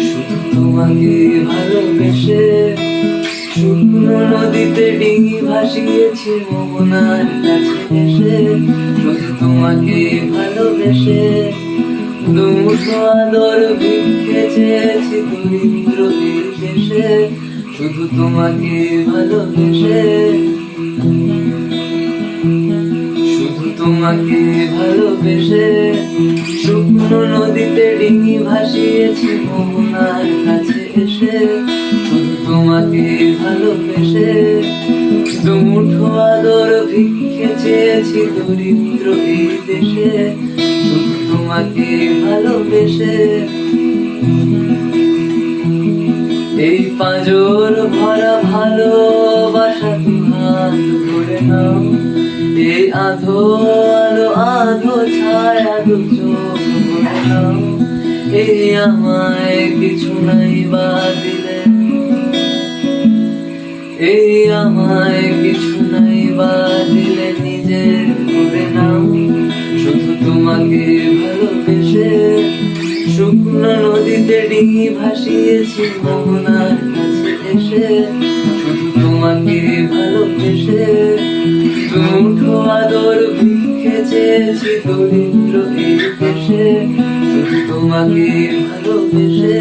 শুধু তোমাকে ভালোবেসে শুকনো নদীতে ডিঙি ভাসিয়েছি মোহনার কাছে এসে। শুধু তোমাকে ভালোবেসে দুমুঠো আদর ভিক্ষে চেয়েছি দরিদ্র এই দেশে। শুধু তোমাকে ভালোবেসে, শুধু তোমাকে ভালোবেসে শুকনো নদীতে ডিঙি ভাসিয়েছি মোহনার কাছে এসে। শুধু তোমাকে ভালোবেসে দুমুঠো আদর ভিক্ষে চেয়েছি দরিদ্র এই দেশে। শুধু তোমাকে ভালোবেসে এই পাঁজর ভরা ভালোবাসা দুহাত ভরে নাও। এই আধো আলো আধো ছায়া দু চোখ ভরে নাও। এই আমায় কিছু নাই বা দিলে, এই আমায় কিছু নাই বা দিলে নিজের করে নাও। শুধু তোমাকে ভালোবেসে শুকনো নদীতে ডিঙি ভাসিয়েছি মোহনার কাছে এসে। শুধু তোমাকে ভালোবেসে দুমুঠো আদর ভিক্ষে চেয়েছি দরিদ্র এই দেশে। শুধু তোমাকে ভালোবেসে